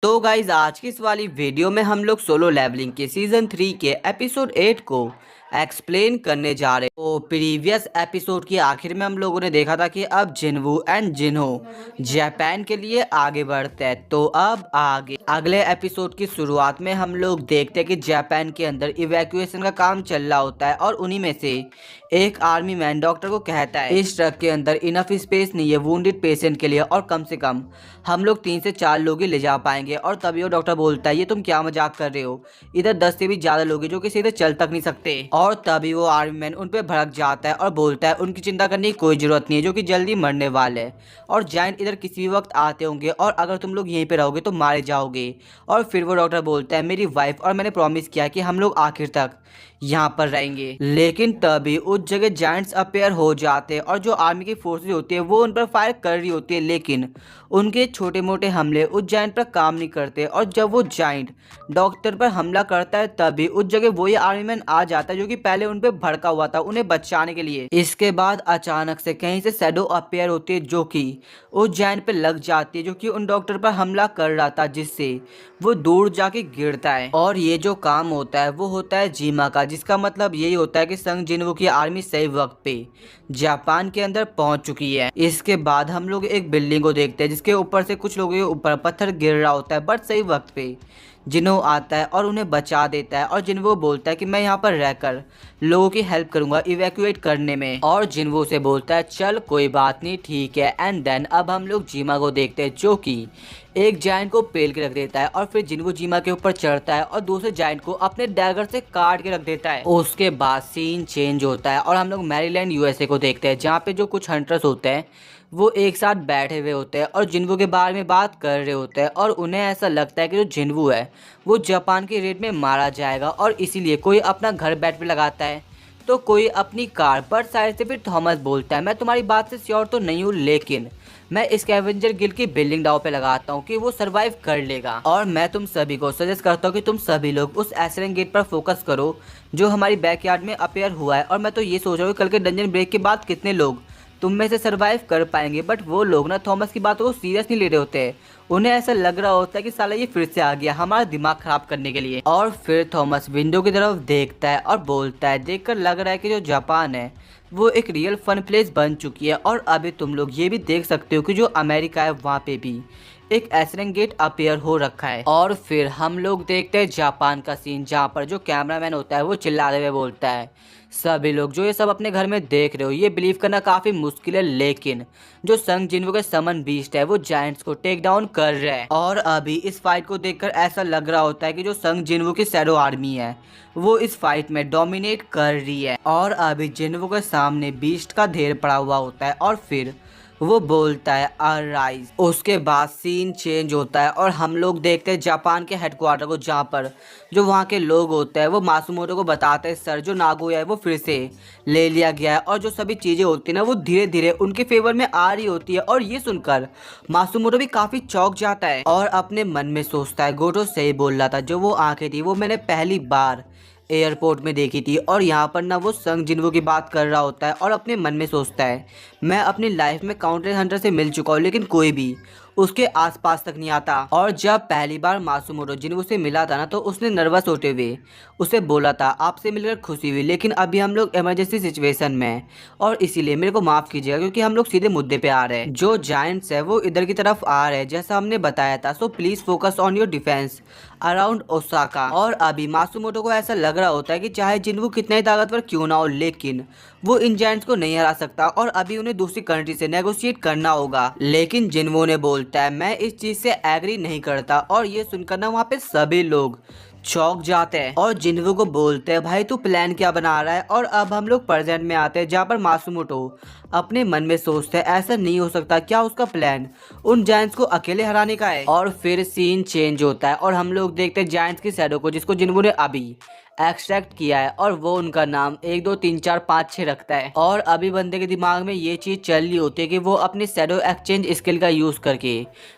तो गाइज आज की इस वाली वीडियो में हम लोग सोलो लेवलिंग के सीजन 3 के एपिसोड 8 को एक्सप्लेन करने जा रहे हैं। तो प्रीवियस एपिसोड के आखिर में हम लोगों ने देखा था कि अब जिनवू एंड जिन्हो जापान के लिए आगे बढ़ते हैं। तो अब आगे अगले एपिसोड की शुरुआत में हम लोग देखते हैं कि जापान के अंदर इवैक्यूएशन का काम चल रहा होता है और उन्हीं में से एक आर्मी मैन डॉक्टर को कहता है इस ट्रक के अंदर इनफ स्पेस नहीं है वुंडेड पेशेंट के लिए और कम से कम हम लोग 3 से 4 लोग ही ले जा पाएंगे। और तभी वो डॉक्टर बोलता है ये तुम क्या मजाक कर रहे हो, इधर 10 से भी ज्यादा लोग हैं जो कि सीधे चल तक नहीं सकते। और तभी वो आर्मी मैन उन पे भड़क जाता है और बोलता है उनकी चिंता करने की कोई जरूरत नहीं है जो कि जल्दी मरने वाले हैं और जायंट इधर किसी भी वक्त आते होंगे और अगर तुम लोग यहीं पे रहोगे तो मारे जाओगे। और फिर वो डॉक्टर बोलता है मेरी वाइफ और मैंने प्रॉमिस किया कि हम लोग आखिर तक यहाँ पर रहेंगे। लेकिन तभी उस जगह जायंट्स अपेयर हो जाते हैं और जो आर्मी की फोर्सेस होती है वो उन पर फायर कर रही होती है, लेकिन उनके छोटे मोटे हमले उस जायंट पर काम नहीं करते। और जब वो जायंट डॉक्टर पर हमला करता है तभी उस जगह वही आर्मी मैन आ जाता है जो कि पहले उन पर भड़का हुआ था उन्हें बचाने के लिए। इसके बाद अचानक से कहीं से शैडो अपेयर होती है जो कि उस जायंट पे लग जाती है जो कि उन डॉक्टर पर हमला कर रहा था, जिससे वो दूर जाके गिरता है। और ये जो काम होता है वो होता है जीमा का, जिसका मतलब यही होता है कि संग जिन्हो की आर्मी सही वक्त पे जापान के अंदर पहुंच चुकी है। इसके बाद हम लोग एक बिल्डिंग को देखते हैं जिसके ऊपर से कुछ लोगों के ऊपर पत्थर गिर रहा होता है, बट सही वक्त पे जिन्हो आता है और उन्हें बचा देता है। और जिन्हो बोलता है कि मैं यहाँ पर रहकर लोगों की हेल्प करूंगा इवैक्यूएट करने में। और जिन्हो से बोलता है चल कोई बात नहीं ठीक है। एंड देन अब हम लोग जीमा को देखते हैं जो कि एक जायंट को पेल के रख देता है और फिर जिन्हो जीमा के ऊपर चढ़ता है और दूसरे जायंट को अपने डैगर से काट के रख देता है। उसके बाद सीन चेंज होता है और हम लोग मैरीलैंड यूएसए को देखते हैं जहाँ पे जो कुछ हंटर्स होते हैं वो एक साथ बैठे हुए होते हैं और जिन्वू के बारे में बात कर रहे होते हैं। और उन्हें ऐसा लगता है कि जो जिन्वू है वो जापान के रेड में मारा जाएगा और इसीलिए कोई अपना घर बैठ पे लगाता है तो कोई अपनी कार। पर शायद से फिर थॉमस बोलता है मैं तुम्हारी बात से श्योर तो नहीं हूँ, लेकिन मैं इस स्कैवेंजर गिल्ड की बिल्डिंग दाव पे लगाता हूँ कि वो सरवाइव कर लेगा। और मैं तुम सभी को सजेस्ट करता हूँ कि तुम सभी लोग उस एसरेन गेट पर फोकस करो जो हमारी बैकयार्ड में अपेयर हुआ है। और मैं तो ये सोच रहा हूँ कल के डंजन ब्रेक के बाद कितने लोग तुम में से सरवाइव कर पाएंगे। बट वो लोग ना थॉमस की बातों को सीरियस नहीं ले रहे होते हैं, उन्हें ऐसा लग रहा होता है कि साला ये फिर से आ गया हमारा दिमाग खराब करने के लिए। और फिर थॉमस विंडो की तरफ देखता है और बोलता है देखकर लग रहा है कि जो जापान है वो एक रियल फन प्लेस बन चुकी है। और अभी तुम लोग ये भी देख सकते हो कि जो अमेरिका है वहाँ पे भी एक एसरेन गेट अपेयर हो रखा है। और फिर हम लोग देखते हैं जापान का सीन जहाँ पर जो कैमरामैन होता है वो चिल्लाते हुए बोलता है सभी लोग जो ये सब अपने घर में देख रहे हो ये बिलीव करना काफ़ी मुश्किल है, लेकिन जो संग जिन्हो के समन बीस्ट है वो जायंट्स को टेक डाउन कर रहा है। और अभी इस फाइट को देखकर ऐसा लग रहा होता है कि जो संग जिन्हो की शैडो आर्मी है वो इस फाइट में डोमिनेट कर रही है। और अभी जिन्हो के सामने बीस्ट का ढेर पड़ा हुआ होता है और फिर वो बोलता है अराइज। उसके बाद सीन चेंज होता है और हम लोग देखते हैं जापान के हेडक्वार्टर को जहाँ पर जो वहाँ के लोग होते हैं वो मासुमोटो को बताते हैं सर जो नागोया है वो फिर से ले लिया गया है और जो सभी चीज़ें होती है ना वो धीरे धीरे उनके फेवर में आ रही होती है। और ये सुनकर मासुमोटो भी काफ़ी चौंक जाता है और अपने मन में सोचता है गोटो सही बोल रहा था, जो वो आंखें थी वो मैंने पहली बार एयरपोर्ट में देखी थी। और यहाँ पर ना वो संग जिन्हो की बात कर रहा होता है और अपने मन में सोचता है मैं अपनी लाइफ में काउंटर हंटर से मिल चुका हूँ लेकिन कोई भी उसके आसपास तक नहीं आता। और जब पहली बार मासुमोटो जिन्हो से मिला था ना तो उसने नर्वस होते हुए उसे बोला था आपसे मिलकर खुशी हुई, लेकिन अभी हम लोग इमरजेंसी सिचुएशन में हैं और इसीलिए मेरे को माफ़ कीजिएगा क्योंकि हम लोग सीधे मुद्दे पे आ रहे हैं। जो जायंट्स है वो इधर की तरफ आ रहे हैं जैसा हमने बताया था, so please focus on your defence around Osaka. और अभी मासुमोटो को ऐसा लग रहा होता है कि चाहे जिन्हो कितना ही ताकतवर क्यों ना हो लेकिन वो इन जायंट्स को नहीं हरा सकता और अभी उन्हें दूसरी कंट्री से नेगोशिएट करना होगा। लेकिन जिन्हो ने बोलता है मैं इस चीज़ से एग्री नहीं करता। और ये सुनकर ना वहाँ पे सभी लोग चौंक जाते हैं और जिन्हो को बोलते हैं भाई तू प्लान क्या बना रहा है। और अब हम लोग प्रेजेंट में आते हैं जहाँ पर मासुमोटो अपने मन में सोचते हैं ऐसा नहीं हो सकता, क्या उसका प्लान उन जायंट्स को अकेले हराने का है। और फिर सीन चेंज होता है और हम लोग देखते हैं जायंट्स की शैडो को जिसको जिन्हो ने अभी एक्सट्रैक्ट किया है और वो उनका नाम 1 2 3 4 5 6 रखता है। और अभी बंदे के दिमाग में ये चीज़ चल रही होती है कि वो अपनी शैडो एक्सचेंज स्किल का यूज़ करके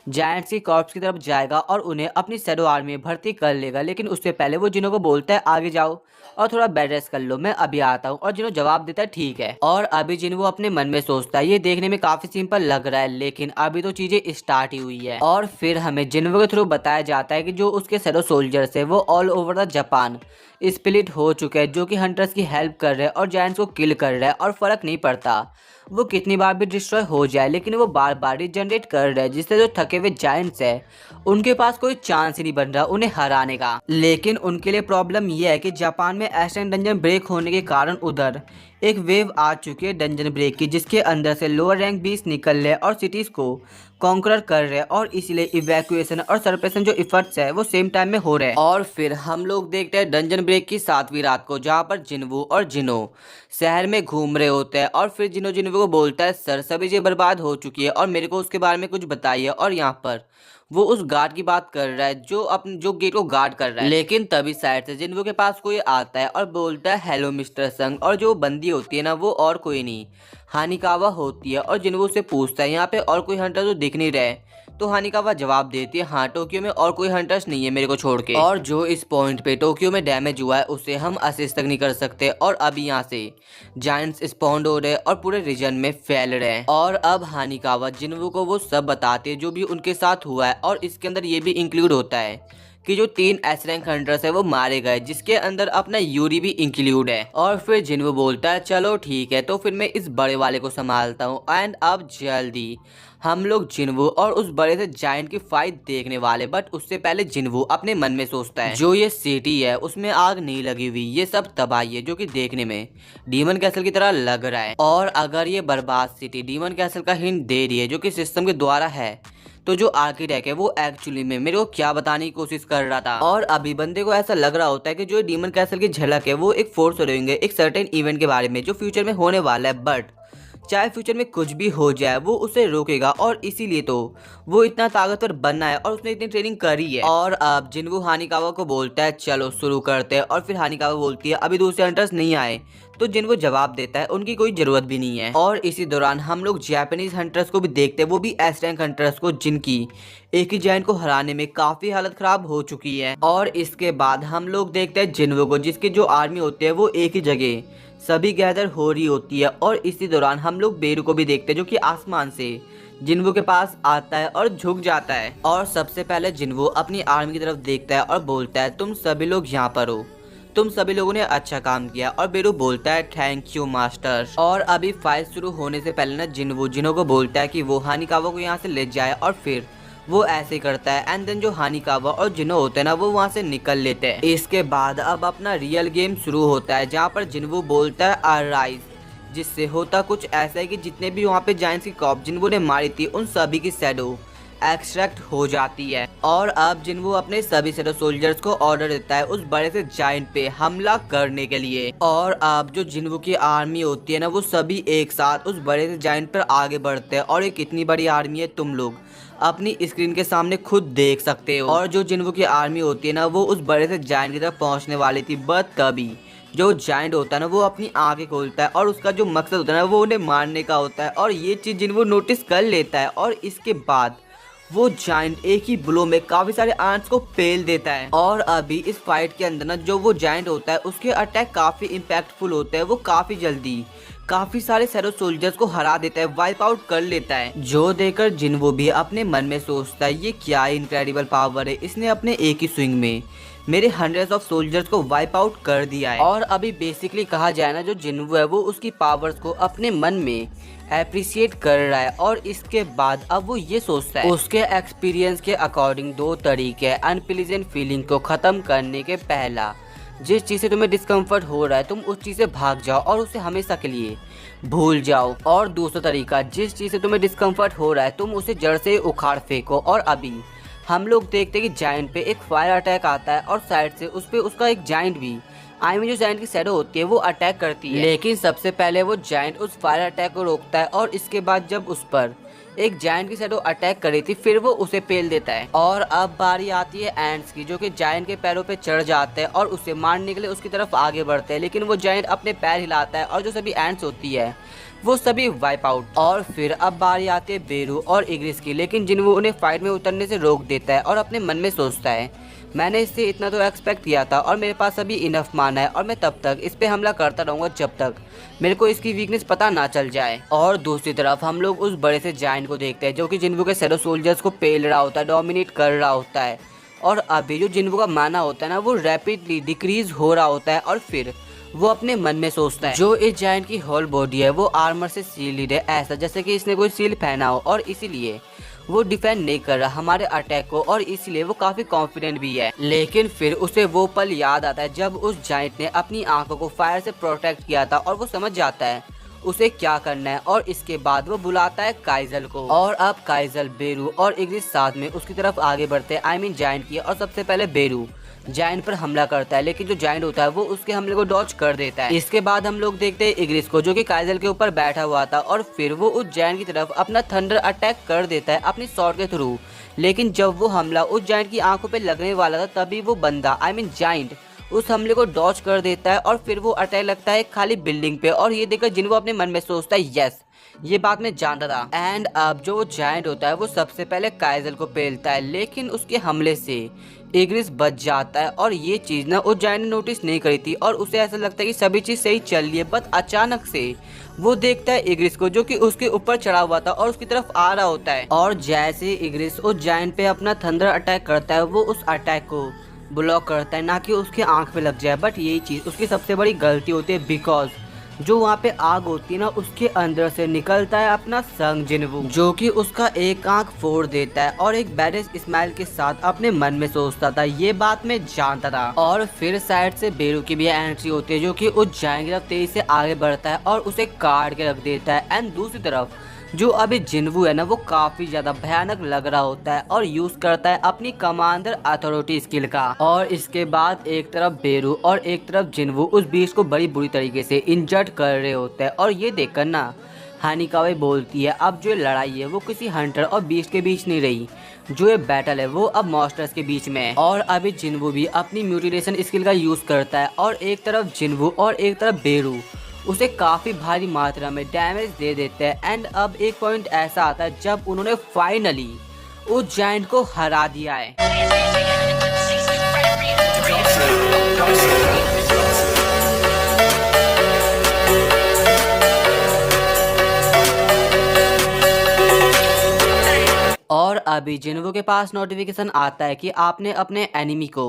जायंट्स की कॉर्प्स की तरफ जाएगा और उन्हें अपनी शैडो आर्मी में भर्ती कर लेगा। लेकिन उससे पहले वो जिनो को बोलता है आगे जाओ और थोड़ा बेड रेस्ट कर लो, मैं अभी आता हूँ। और जिनो जवाब देता है ठीक है। और अभी जिनो अपने मन में सोचता है ये देखने में काफी सिंपल लग रहा है, लेकिन अभी तो चीजें स्टार्ट ही हुई है। और फिर हमें जिन्वो के थ्रू बताया जाता है कि जो उसके शैडो सोल्जर्स है वो all over the Japan split हो चुके हैं, जो कि हंटर्स की हेल्प कर रहे हैं और जायंट्स को किल कर रहे हैं। और फर्क नहीं पड़ता वो कितनी बार भी डिस्ट्रॉय हो जाए, लेकिन वो बार बार रिजनरेट कर रहे हैं, जिससे जो थके हुए जायंट्स है उनके पास कोई चांस ही नहीं बन रहा उन्हें हराने का। लेकिन उनके लिए प्रॉब्लम यह है कि जापान में एशियन डंजन ब्रेक होने के कारण उधर एक वेव आ चुकी है डंजन ब्रेक की, जिसके अंदर से लोअर रैंक बीस निकल रहे और सिटीज को कॉन्करर कर रहे हैं। और इसीलिए इवैक्यूएशन और सरप्रेशन जो इफर्ट्स है वो सेम टाइम में हो रहे हैं। और फिर हम लोग देखते हैं डंजन ब्रेक की 7वीं रात को, जहाँ पर जिन्वो और जिनो शहर में घूम रहे होते हैं। और फिर जिनो जिन्वो को बोलता है सर सभी चीजें बर्बाद हो चुकी है और मेरे को उसके बारे में कुछ बताइए। और यहाँ पर वो उस गार्ड की बात कर रहा है जो गेट को गार्ड कर रहा है। लेकिन तभी साइड से जिन्वो के पास कोई आता है और बोलता है हेलो मिस्टर संग। और जो बंदी होती है ना वो और कोई नहीं हानिकावा होती है। और जिन्वो से पूछता है यहाँ पे और कोई हंटर तो दिख नहीं रहे। तो हानिकावा जवाब देती है हाँ टोक्यो में और कोई हंटर्स नहीं है मेरे को छोड़ के। और जो इस पॉइंट पे टोक्यो में डैमेज हुआ है उसे हम असिस्ट तक नहीं कर सकते। और अभी यहाँ से जायंट्स स्पॉन्ड हो रहे हैं और पूरे रीजन में फैल रहे हैं। और अब हानिकावा जिन्वो को वो सब बताते हैं जो भी उनके साथ हुआ है। और इसके अंदर ये भी इंक्लूड होता है कि जो 3 एस रैंक हंटर्स है वो मारे गए, जिसके अंदर अपना यूरी भी इंक्लूड है। और फिर जिन्वो बोलता है चलो ठीक है तो फिर मैं इस बड़े वाले को संभालता हूँ। एंड अब जल्दी हम लोग जिन्वो और उस बड़े से जायंट की फाइट देखने वाले। बट उससे पहले जिन्वो अपने मन में सोचता है जो ये सिटी है उसमें आग नहीं लगी हुई, ये सब तबाही है जो कि देखने में डीमन कैसल की तरह लग रहा है। और अगर ये बर्बाद सिटी डीमन कैसल का हिंट दे रही है जो कि सिस्टम के द्वारा है, तो जो आर्किटेक्ट है वो एक्चुअली में मेरे को क्या बताने की कोशिश कर रहा था। और अभी बंदे को ऐसा लग रहा होता है कि जो डीमन कैसल की झलक है वो एक फोर्स रहेंगे एक सर्टेन इवेंट के बारे में जो फ्यूचर में होने वाला है। बट चाहे फ्यूचर में कुछ भी हो जाए वो उसे रोकेगा और इसीलिए तो वो इतना ताकतवर बनना है और उसने इतनी ट्रेनिंग करी है। और अब जिन्वो हानिकावा को बोलता है चलो शुरू करते हैं। और फिर हानिकावा बोलती है अभी दूसरे हंटर्स नहीं आए। तो जिन्वो जवाब देता है उनकी कोई जरूरत भी नहीं है। और इसी दौरान हम लोग जापानीज हंटर्स को भी देखते हैं, वो भी एस रैंक हंटर्स को जिनकी एक ही जायंट को हराने में काफी हालत खराब हो चुकी है। और इसके बाद हम लोग देखते हैं जिन्वो को जिसकी जो आर्मी होती है वो एक ही जगह सभी गैदर हो रही होती है। और इसी दौरान हम लोग बेरू को भी देखते हैं जो कि आसमान से जिन्वो के पास आता है और झुक जाता है। और सबसे पहले जिन्वो अपनी आर्मी की तरफ देखता है और बोलता है तुम सभी लोग यहाँ पर हो, तुम सभी लोगों ने अच्छा काम किया। और बेरू बोलता है थैंक यू मास्टर। और अभी फाइट शुरू होने से पहले ना जिनो को बोलता है कि वो हानिकावा को यहाँ से ले जाए। और फिर वो ऐसे करता है एंड देन जो हानिकावा और जिनो होते हैं ना वो वहाँ से निकल लेते हैं। इसके बाद अब अपना रियल गेम शुरू होता है जहाँ पर जिन्वो बोलता है अराइज, जिससे होता कुछ ऐसा है कि जितने भी वहाँ पे जायंट्स की कॉप जिन्वो ने मारी थी उन सभी की शैडो एक्सट्रैक्ट हो जाती है। और अब जिन्वो अपने सभी शैडो सोल्जर्स को ऑर्डर देता है उस बड़े से जायंट पे हमला करने के लिए। और अब जो जिन्वो की आर्मी होती है ना वो सभी एक साथ उस बड़े से जायंट पर आगे बढ़ते हैं। और ये कितनी बड़ी आर्मी है तुम लोग अपनी स्क्रीन के सामने खुद देख सकते हो। और जो जिन्वो की आर्मी होती है ना वो उस बड़े से जायंट की तरफ पहुंचने वाली थी, बट तभी जो जायंट होता है ना वो अपनी आंखें खोलता है और उसका जो मकसद होता है ना वो उन्हें मारने का होता है। और ये चीज़ जिन्वो नोटिस कर लेता है और इसके बाद वो जायंट एक ही ब्लो में काफी सारे आर्म्स को फेल देता है। और अभी इस फाइट के अंदर ना जो वो जायंट होता है उसके अटैक काफी इम्पैक्टफुल होते हैं, वो काफी जल्दी काफी सारे शैडो सोल्जर्स को हरा देता है, वाइप आउट कर लेता है। जो देखकर जिन्वो भी अपने मन में सोचता है ये क्या इनक्रेडिबल पावर है, इसने अपने एक ही स्विंग में मेरे हंड्रेड्स ऑफ सोल्जर्स को वाइप आउट कर दिया है। और अभी बेसिकली कहा जाए ना जो जिन्वो है वो उसकी पावर्स को अपने मन में एप्रिसिएट कर रहा है। और इसके बाद अब वो ये सोचता है उसके एक्सपीरियंस के अकॉर्डिंग 2 तरीके अनप्लीजेंट फीलिंग को खत्म करने के। पहला, जिस चीज़ से तुम्हें डिस्कम्फर्ट हो रहा है तुम उस चीज़ से भाग जाओ और उसे हमेशा के लिए भूल जाओ। और दूसरा तरीका, जिस चीज़ से तुम्हें डिस्कम्फर्ट हो रहा है तुम उसे जड़ से उखाड़ फेंको। और अभी हम लोग देखते हैं कि जायंट पे एक फायर अटैक आता है और साइड से उस पे उसका एक जायंट भी जो जायंट की शैडो होती है वो अटैक करती है। लेकिन सबसे पहले वो जायंट उस फायर अटैक को रोकता है और इसके बाद जब उस पर एक जायंट की शैडो अटैक करी थी, फिर वो उसे पेल देता है। और अब बारी आती है एंट्स की, जो कि जायंट के पैरों पे चढ़ जाते हैं और उसे मारने के लिए उसकी तरफ आगे बढ़ते हैं, लेकिन वो जायंट अपने पैर हिलाता है और जो सभी एंट्स होती है वो सभी वाइप आउट। और फिर अब बारी आती है बेरू और इग्रिस की, लेकिन जिन्वू उन्हें फाइट में उतरने से रोक देता है और अपने मन में सोचता है मैंने इससे इतना तो एक्सपेक्ट किया था और मेरे पास अभी इनफ माना है और मैं तब तक इस पे हमला करता रहूँगा जब तक मेरे को इसकी वीकनेस पता ना चल जाए। और दूसरी तरफ हम लोग उस बड़े से जायंट को देखते हैं जो कि जिन्वू के शैडो सोल्जर्स को पेल रहा होता है, डोमिनेट कर रहा होता है। और अभी जो जिन्वू का माना होता है ना वो रैपिडली डिक्रीज हो रहा होता है। और फिर वो अपने मन में सोचता है जो इस जायंट की होल बॉडी है वो आर्मर से सील्ड है, ऐसा जैसे कि इसने कोई सील पहना हो, और इसीलिए वो डिफेंड नहीं कर रहा हमारे अटैक को, और इसलिए वो काफी कॉन्फिडेंट भी है। लेकिन फिर उसे वो पल याद आता है जब उस जायंट ने अपनी आंखों को फायर से प्रोटेक्ट किया था, और वो समझ जाता है उसे क्या करना है। और इसके बाद वो बुलाता है काइजल को, और अब काइजल, बेरू और इग्रिस साथ में उसकी तरफ आगे बढ़ते हैं, आई मीन जायंट की। और सबसे पहले बेरू जायंट पर हमला करता है, लेकिन जो जायंट होता है वो उसके हमले को डॉज कर देता है। इसके बाद हम लोग देखते हैं इग्रिस को जो कि काइजल के ऊपर बैठा हुआ था, और फिर वो उस जायंट की तरफ अपना थंडर अटैक कर देता है अपनी शॉट के थ्रू। लेकिन जब वो हमला उस जायंट की आंखों पे लगने वाला था तभी वो बंदा, आई मीन जायंट, उस हमले को डॉज कर देता है और फिर वो अटैक लगता है खाली बिल्डिंग पे। और ये देखकर जिन्वू अपने मन में सोचता है यस, ये बात मैं जानता था। एंड अब जो वो जायंट होता है वो सबसे पहले काइजल को पेलता है, लेकिन उसके हमले से इग्रिस बच जाता है। और ये चीज ना उस जायंट ने नोटिस नहीं करी थी और उसे ऐसा लगता है कि सभी चीज सही चल रही है, बट अचानक से वो देखता है इग्रिस को जो कि उसके ऊपर चढ़ा हुआ था और उसकी तरफ आ रहा होता है। और जैसे इग्रिस उस जायंट पे अपना थंडर अटैक करता है वो उस अटैक को ब्लॉक करता है, ना कि उसके आंख पे लग जाए। बट यही चीज उसकी सबसे बड़ी गलती होती है, बिकॉज जो वहाँ पे आग होती है ना उसके अंदर से निकलता है अपना संग जिन्वू, जो कि उसका एक आंख फोड़ देता है। और एक बैड स्माइल के साथ अपने मन में सोचता था ये बात मैं जानता था। और फिर साइड से बेरू की भी एंट्री होती है जो कि उस जायंट की तरफ तेजी से आगे बढ़ता है और उसे काट के रख देता है। एंड दूसरी तरफ जो अभी जिन्वू है ना वो काफी ज्यादा भयानक लग रहा होता है और यूज करता है अपनी कमांडर अथॉरिटी स्किल का। और इसके बाद एक तरफ बेरू और एक तरफ जिन्वू उस बीस्ट को बड़ी बुरी तरीके से इंजर्ड कर रहे होते हैं। और ये देखकर ना हानिकावे बोलती है अब जो लड़ाई है वो किसी हंटर और बीस्ट के बीच नहीं रही, जो ये बैटल है वो अब मॉन्स्टर्स के बीच में है। और अभी जिन्वू भी अपनी म्यूटिलेशन स्किल का यूज करता है, और एक तरफ जिन्वू और एक तरफ बेरू उसे काफी भारी मात्रा में डैमेज दे देते हैं। एंड अब एक पॉइंट ऐसा आता है जब उन्होंने फाइनली उस जायंट को हरा दिया है। और अभी जिन्वू के पास नोटिफिकेशन आता है कि आपने अपने एनिमी को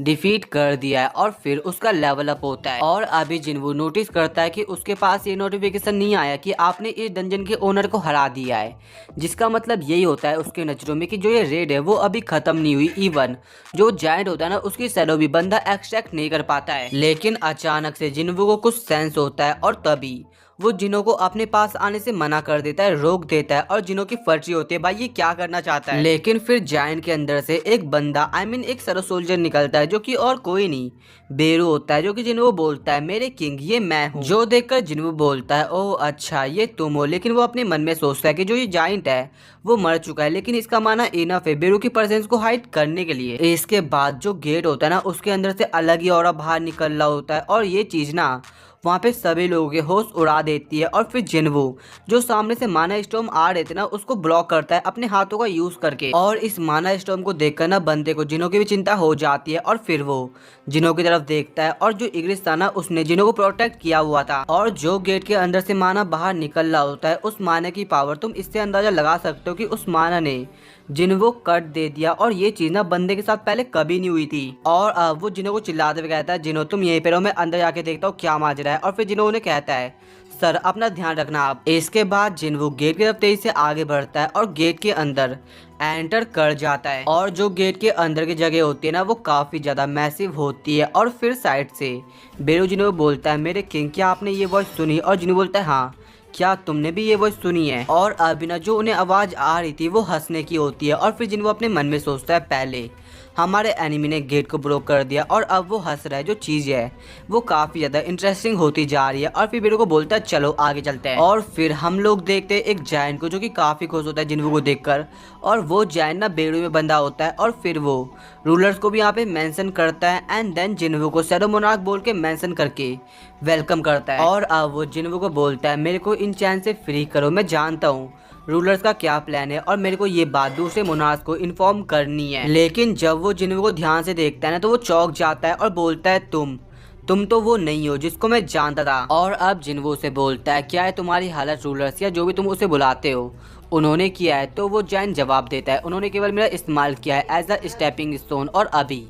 डिफीट कर दिया है और फिर उसका लेवल अप होता है। और अभी जिन्वू नोटिस करता है कि उसके पास ये नोटिफिकेशन नहीं आया कि आपने इस डंजन के ओनर को हरा दिया है, जिसका मतलब यही होता है उसके नजरों में कि जो ये रेड है वो अभी खत्म नहीं हुई। इवन जो जायंट होता है ना उसकी शैडो भी बंदा एक्सट्रैक्ट नहीं कर पाता है। लेकिन अचानक से जिन्वू को कुछ सेंस होता है और तभी वो जिनों को अपने पास आने से मना कर देता है, रोक देता है। और जिनों की फर्जी होती है भाई ये क्या करना चाहता है। लेकिन फिर जायंट के अंदर से एक बंदा, आई मीन एक शैडो सोल्जर निकलता है जो कि और कोई नहीं बेरू होता है, जो कि जिन्वू बोलता है मेरे किंग ये मैं हूँ। जो देखकर जिन्वू बोलता है ओह अच्छा ये तुम हो। लेकिन वो अपने मन में सोचता है कि जो ये जायंट है वो मर चुका है, लेकिन इसका माना इनफ है बेरू की प्रेजेंस को हाइड करने के लिए। इसके बाद जो गेट होता है ना उसके अंदर से अलग ही ऑरा बाहर निकल रहा होता है, और ये चीज ना वहाँ पे सभी लोगों के होश उड़ा देती है। और फिर जिन्वू जो सामने से माना स्टॉर्म आ रहे थे ना उसको ब्लॉक करता है अपने हाथों का यूज करके। और इस माना स्टॉर्म को देखकर ना बंदे को जिनों की भी चिंता हो जाती है, और फिर वो जिनों की तरफ देखता है। और जो इग्रिस था ना उसने जिनों को प्रोटेक्ट किया हुआ था, और जो गेट के अंदर से माना बाहर निकल रहा होता है उस माने की पावर तुम इससे अंदाजा लगा सकते हो कि उस माना ने जिन्वू कट दे दिया। और ये चीज ना बंदे के साथ पहले कभी नहीं हुई थी। और अब वो जिन्हों को चिल्लाते हुए कहता है जिन्हों तुम यहीं पे रहो, मैं अंदर जाके देखता हूँ क्या माजरा है। और फिर जिन्हों उन्हें कहता है सर अपना ध्यान रखना आप। इसके बाद जिन्वू गेट की तरफ तेजी से आगे बढ़ता है और गेट के अंदर एंटर कर जाता है। और जो गेट के अंदर की जगह होती है ना वो काफी ज्यादा मैसिव होती है। और फिर साइड से बेरू जिन्हों बोलता है मेरे किंग क्या आपने ये वॉइस सुनी? और जिन्हों बोलता है हाँ क्या तुमने भी ये वॉइस सुनी है? और अभी ना जो उन्हें आवाज आ रही थी वो हंसने की होती है। और फिर जिन्हों अपने मन में सोचता है पहले हमारे एनिमी ने गेट को ब्रोक कर दिया और अब वो हंस रहा है। जो चीज़ है वो काफ़ी ज़्यादा इंटरेस्टिंग होती जा रही है और फिर बेडू को बोलता है चलो आगे चलते हैं। और फिर हम लोग देखते हैं एक जायंट को जो कि काफ़ी खुश होता है जिन्वू को देखकर, और वो जायंट ना बेडू में बंधा होता है और फिर वो रूलर्स को भी यहाँ पे मेंशन करता है एंड देन जिन्वू को शैडो मोनार्क बोल के मेंशन करके वेलकम करता है। और अब वो जिन्वू को बोलता है मेरे को इन चैन से फ्री करो, मैं जानता हूँ रूलर्स का क्या प्लान है और मेरे को ये बात दूसरे मोनार्क्स को इन्फॉर्म करनी है। लेकिन जब वो जिन्वू को ध्यान से देखता है ना तो वो चौंक जाता है और बोलता है तुम तो वो नहीं हो जिसको मैं जानता था। और अब जिन्वू से बोलता है क्या है तुम्हारी हालत रूलर्स या जो भी तुम उसे बुलाते हो उन्होंने किया है? तो वो जैन जवाब देता है उन्होंने केवल मेरा इस्तेमाल किया है एज अ स्टेपिंग स्टोन और अभी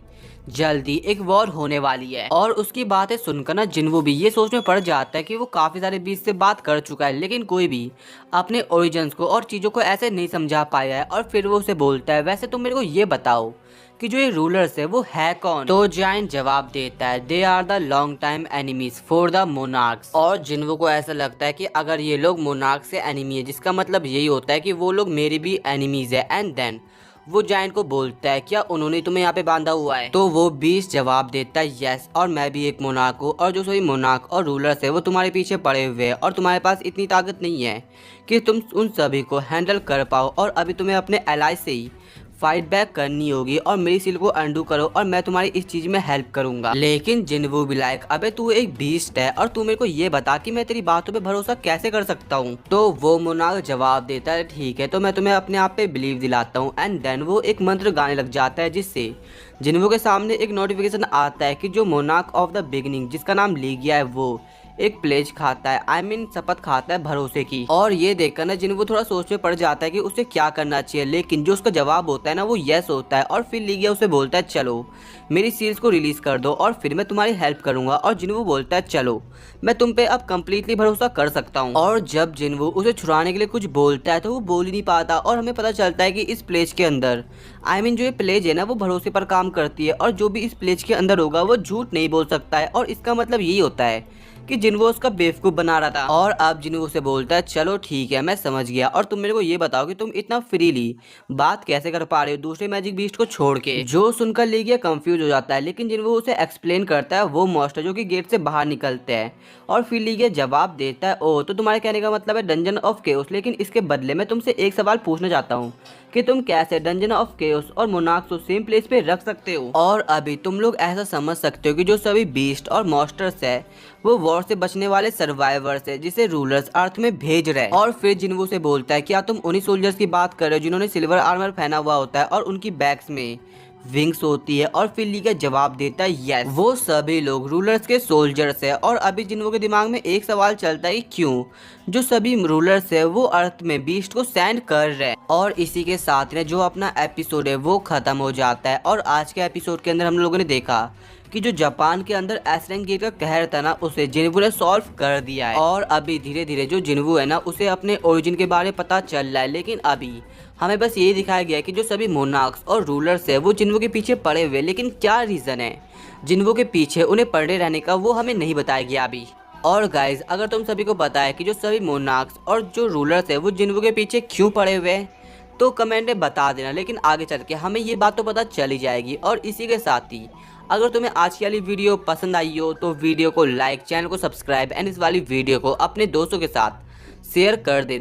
जल्दी एक वॉर होने वाली है। और उसकी बातें सुनकर ना जिन्वू भी ये सोच में पड़ जाता है कि वो काफ़ी सारे बीच से बात कर चुका है लेकिन कोई भी अपने ओरिजिन्स को और चीज़ों को ऐसे नहीं समझा पाया है। और फिर वो उसे बोलता है वैसे तुम मेरे को ये बताओ कि जो ये रूलर्स है वो है कौन? तो जायंट जवाब देता है they are the long time enemies for the monarchs. और जिन्वू को ऐसा लगता है कि अगर ये लोग मोनार्क से एनिमी है जिसका मतलब यही होता है कि वो लोग मेरे भी एनिमीज है। एंड देन वो जायंट को बोलता है क्या उन्होंने तुम्हें यहाँ पे बांधा हुआ है? तो वो बीस्ट जवाब देता है यस, और मैं भी एक मोनार्क हूँ और जो सभी मोनार्क और रूलर्स है वो तुम्हारे पीछे पड़े हुए हैं और तुम्हारे पास इतनी ताकत नहीं है कि तुम उन सभी को हैंडल कर पाओ और अभी तुम्हें अपने एलाई से ही फाइट बैक करनी होगी और मेरी सील को अंडू करो और मैं तुम्हारी इस चीज में हेल्प करूंगा। लेकिन जिन्वू भी लाइक अबे तू एक बीस्ट है और तू मेरे को ये बता कि मैं तेरी बातों पे भरोसा कैसे कर सकता हूँ? तो वो मोनार्क जवाब देता है ठीक है तो मैं तुम्हें अपने आप पे बिलीव दिलाता हूँ। एंड देन वो एक मंत्र गाने लग जाता है जिससे जिन्वू के सामने एक नोटिफिकेशन आता है कि जो मोनार्क ऑफ द बिगिनिंग जिसका नाम लीगिया है वो एक प्लेज खाता है शपथ खाता है भरोसे की। और ये देखकर ना जिन्वू थोड़ा सोच में पड़ जाता है कि उसे क्या करना चाहिए, लेकिन जो उसका जवाब होता है ना वो यस होता है। और फिर लीगिया उसे बोलता है चलो मेरी सील्स को रिलीज कर दो और फिर मैं तुम्हारी हेल्प करूंगा। और जिन्वू बोलता है चलो मैं तुम पे अब कंप्लीटली भरोसा कर सकता हूँ। और जब जिन्वू उसे छुड़ाने के लिए कुछ बोलता है तो वो बोल ही नहीं पाता और हमें पता चलता है कि इस प्लेज के अंदर जो ये प्लेज है ना वो भरोसे पर काम करती है और जो भी इस प्लेज के अंदर होगा वो झूठ नहीं बोल सकता है। और इसका मतलब यही होता है कि जिन्वू उसका बेवकूफ बना रहा था। और अब जिन्वू से बोलता है चलो ठीक है मैं समझ गया और तुम मेरे को ये बताओ कि तुम इतना फ्रीली बात कैसे कर पा रहे हो दूसरे मैजिक बीस्ट को छोड़ के? जो सुनकर लीगिया कंफ्यूज हो जाता है लेकिन जिन्वू उसे एक्सप्लेन करता है वो मॉन्स्टर जो कि गेट से बाहर निकलते हैं। और फिर लीगिया जवाब देता है ओ तो तुम्हारे कहने का मतलब है डंजन ऑफ केओस, लेकिन इसके बदले में तुमसे एक सवाल पूछना चाहता हूँ कि तुम कैसे डंजन ऑफ केओस और मोनार्क्स को सेम प्लेस पे रख सकते हो? और अभी तुम लोग ऐसा समझ सकते हो कि जो सभी बीस्ट और मॉन्स्टर्स है वो वॉर से बचने वाले सर्वाइवर्स है जिसे रूलर्स अर्थ में भेज रहे हैं। और फिर जिन्वू से बोलता है क्या तुम उन्हीं सोल्जर्स की बात कर रहे हो जिन्होंने सिल्वर आर्मर पहना हुआ होता है और उनकी बैक्स में विंग्स होती है? और फिर लीगिया जवाब देता है यस, वो सभी लोग रूलर्स के सोल्जर्स है। और अभी जिन्वू के दिमाग में एक सवाल चलता है क्यों जो सभी रूलर्स है वो अर्थ में बीस्ट को सेंड कर रहे हैं। और इसी के साथ में जो अपना एपिसोड है वो खत्म हो जाता है। और आज के एपिसोड के अंदर हम लोगों ने देखा कि जो जापान के अंदर एसरेंग गेट का कहर था ना उसे जिन्वू ने सॉल्व कर दिया है। और अभी धीरे धीरे जो जिन्वू है ना उसे अपने ओरिजिन के बारे में पता चल रहा है। लेकिन अभी हमें बस यही दिखाया गया है कि जो सभी मोनार्क्स और रूलर्स है वो जिन्वू के पीछे पड़े हुए, लेकिन क्या रीज़न है जिन्वू के पीछे उन्हें पड़े रहने का वो हमें नहीं बताया गया अभी। और गाइज अगर तुम सभी को पता है कि जो सभी मोनार्क्स और जो रूलर्स है वो जिन्वू के पीछे क्यों पड़े हुए हैं तो कमेंट में बता देना। लेकिन आगे चल के हमें ये बात तो पता चल ही जाएगी। और इसी के साथ ही अगर तुम्हें आज की वाली वीडियो पसंद आई हो तो वीडियो को लाइक, चैनल को सब्सक्राइब एंड इस वाली वीडियो को अपने दोस्तों के साथ शेयर कर देना।